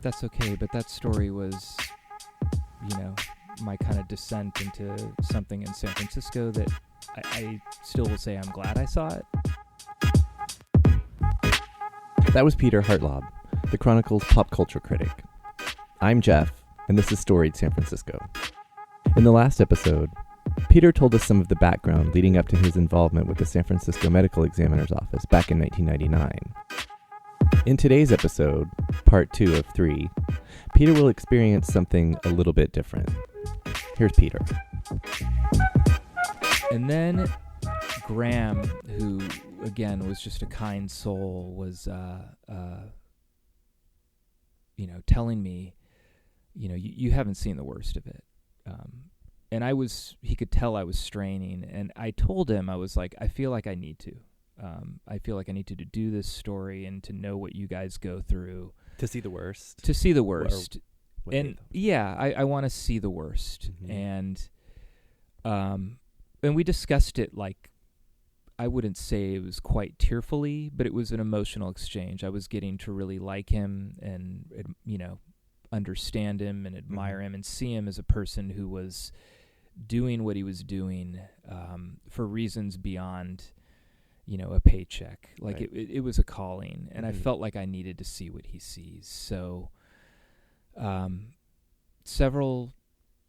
that's okay. But that story was, my kind of descent into something in San Francisco that I still will say I'm glad I saw it. That was Peter Hartlaub, the Chronicle's pop culture critic. I'm Jeff, and this is Storied San Francisco. In the last episode, Peter told us some of the background leading up to his involvement with the San Francisco Medical Examiner's Office back in 1999. In today's episode, part 2 of 3, Peter will experience something a little bit different. Here's Peter. And then Graham, who, again, was just a kind soul, was, telling me, you haven't seen the worst of it. And he could tell I was straining. And I told him, I was like, I feel like I need to. I feel like I need to do this story and to know what you guys go through. To see the worst? To see the worst. I want to see the worst. Mm-hmm. And we discussed it like, I wouldn't say it was quite tearfully, but it was an emotional exchange. I was getting to really like him and, understand him and admire him and see him as a person who was doing what he was doing for reasons beyond, a paycheck. Like right. it was a calling, and I felt like I needed to see what he sees. So several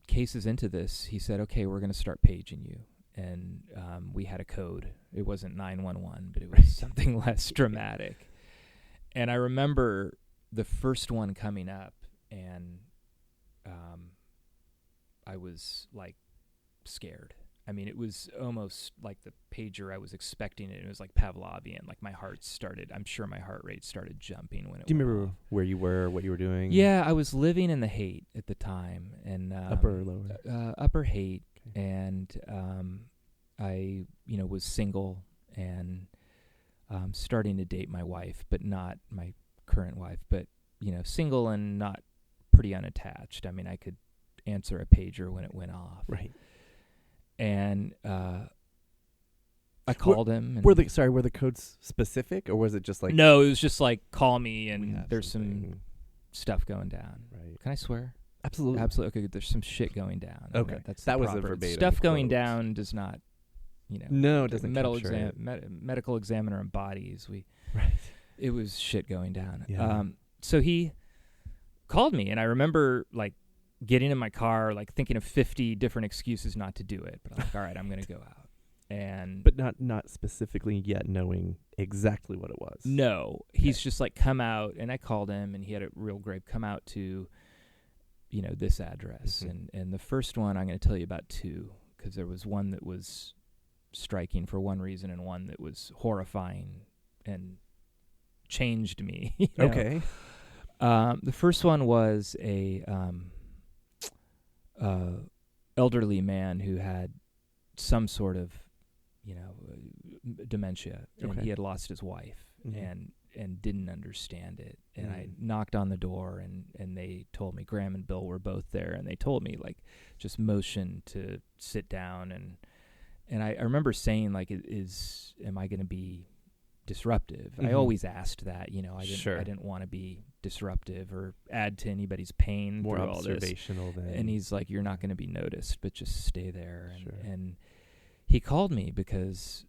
cases into this, he said, okay, we're going to start paging you. And we had a code. It wasn't 911, but it was something less dramatic. And I remember the first one coming up, and I was like scared. I mean, it was almost like the pager I was expecting it. It was like Pavlovian. Like I'm sure my heart rate started jumping when it. Do you remember where you were, what you were doing? Yeah, I was living in the Haight at the time, and upper or lower? Upper Haight, okay. And I, was single and starting to date my wife, but not my current wife, but single and not pretty unattached. I mean, I could answer a pager when it went off. Right. And I called him. And were the codes specific, or was it just like... No, it was just like, call me, and there's some stuff going down. Right. Can I swear? Absolutely. Okay, there's some shit going down. Okay. That was the verbatim Stuff quote. Going down does not, No, it doesn't medical examiner embodies. Right. It was shit going down. Yeah. So he called me, and I remember, like, getting in my car, like, thinking of 50 different excuses not to do it. But I'm like, all right, I'm going to go out. But not specifically yet knowing exactly what it was. No. He's just like, come out. And I called him, and he had a real grape, come out to, this address. And the first one, I'm going to tell you about two, because there was one that was striking for one reason and one that was horrifying and changed me. Okay. The first one was a elderly man who had some sort of, dementia, and he had lost his wife and didn't understand it. And I knocked on the door, and they told me, Graham and Bill were both there, and they told me, like, just motion to sit down. And I remember saying, like, am I going to be disruptive? I always asked that, I didn't want to be disruptive or add to anybody's pain. More through all this. observational than... And he's like, you're not going to be noticed, but just stay there. Sure. And he called me because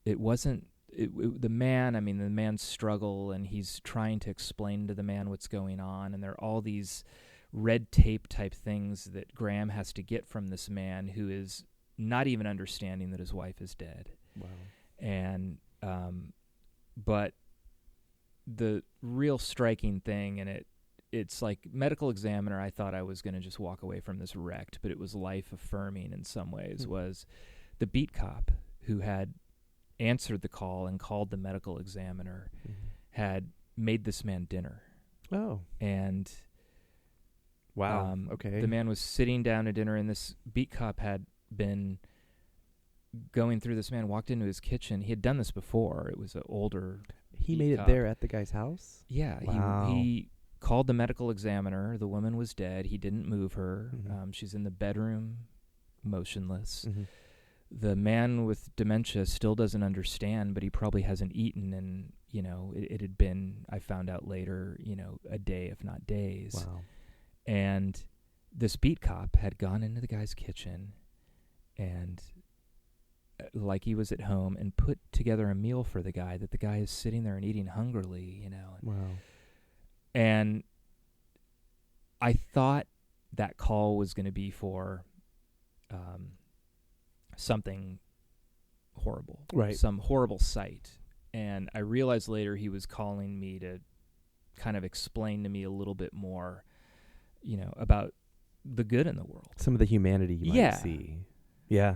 it wasn't the man's struggle, and he's trying to explain to the man what's going on, and there are all these red tape type things that Graham has to get from this man who is not even understanding that his wife is dead. Wow. And but the real striking thing, and it's like medical examiner, I thought I was going to just walk away from this wrecked, but it was life affirming in some ways, was the beat cop who had answered the call and called the medical examiner had made this man dinner. Oh. And wow. Okay. The man was sitting down to dinner, and this beat cop had been going through this man, walked into his kitchen. He had done this before. It was an older... He made it there at the guy's house? Yeah. Wow. He called the medical examiner. The woman was dead. He didn't move her. She's in the bedroom, motionless. the man with dementia still doesn't understand, but he probably hasn't eaten, and it had been, I found out later, a day if not days. Wow. And this beat cop had gone into the guy's kitchen and like he was at home and put together a meal for the guy that the guy is sitting there and eating hungrily, Wow. And I thought that call was going to be for something horrible, right? Some horrible sight. And I realized later he was calling me to kind of explain to me a little bit more, about the good in the world. Some of the humanity you might see. Yeah.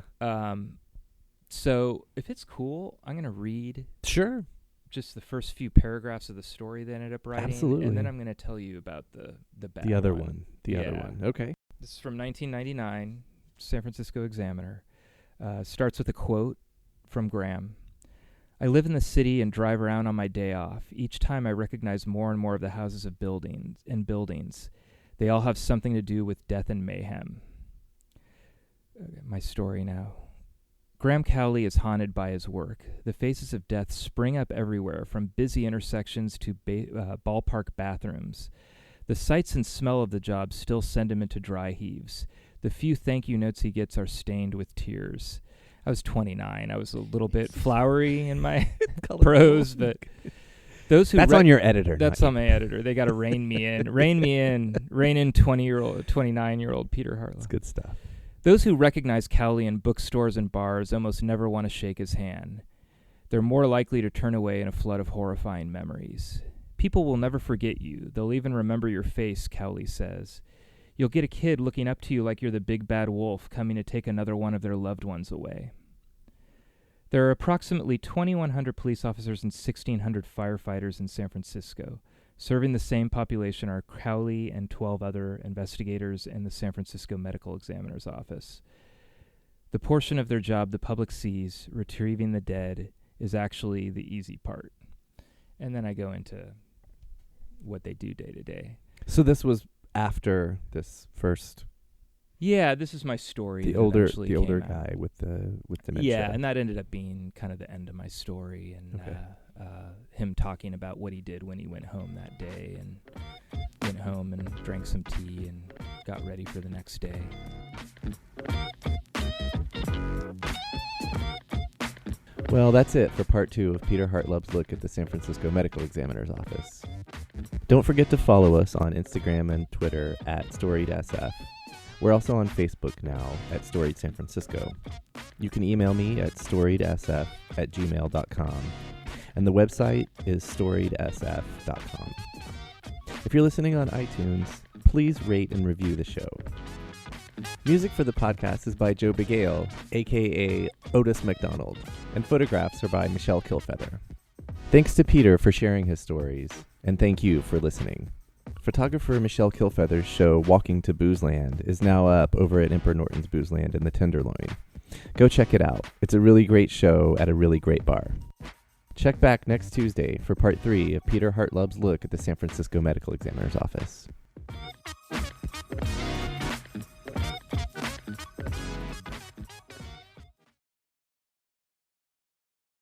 So if it's cool, I'm going to read Sure. just the first few paragraphs of the story they ended up writing. Absolutely. And then I'm going to tell you about the bad The other one. one. The other one. Okay. This is from 1999, San Francisco Examiner. Starts with a quote from Graham. I live in the city and drive around on my day off. Each time I recognize more and more of the houses of buildings. They all have something to do with death and mayhem. My story now. Graham Cowley is haunted by his work. The faces of death spring up everywhere, from busy intersections to ballpark bathrooms. The sights and smell of the job still send him into dry heaves. The few thank you notes he gets are stained with tears. I was 29. I was a little bit flowery in my prose, but those who that's on your editor. That's on my editor. They got to rein me in. Rein in 29-year-old Peter Hartlaub. That's good stuff. Those who recognize Cowley in bookstores and bars almost never want to shake his hand. They're more likely to turn away in a flood of horrifying memories. People will never forget you. They'll even remember your face, Cowley says. You'll get a kid looking up to you like you're the big bad wolf coming to take another one of their loved ones away. There are approximately 2,100 police officers and 1,600 firefighters in San Francisco. Serving the same population are Cowley and 12 other investigators in the San Francisco Medical Examiner's Office. The portion of their job the public sees, retrieving the dead, is actually the easy part. And then I go into what they do day to day. So this was after this first. Yeah, this is my story. The older guy with dementia. Yeah, and that ended up being kind of the end of my story, and him talking about what he did when he went home that day, and went home and drank some tea and got ready for the next day. Well, that's it for part 2 of Peter Hartlaub's look at the San Francisco Medical Examiner's Office. Don't forget to follow us on Instagram and Twitter at StoriedSF. We're also on Facebook now at Storied San Francisco. You can email me at storiedsf@gmail.com, and the website is storiedsf.com. If you're listening on iTunes, please rate and review the show. Music for the podcast is by Joe Bigale, a.k.a. Otis McDonald, and photographs are by Michelle Kilfeather. Thanks to Peter for sharing his stories, and thank you for listening. Photographer Michelle Kilfeather's show Walking to Boozeland is now up over at Emperor Norton's Boozeland in the Tenderloin. Go check it out. It's a really great show at a really great bar. Check back next Tuesday for part 3 of Peter Hartlaub's look at the San Francisco Medical Examiner's Office.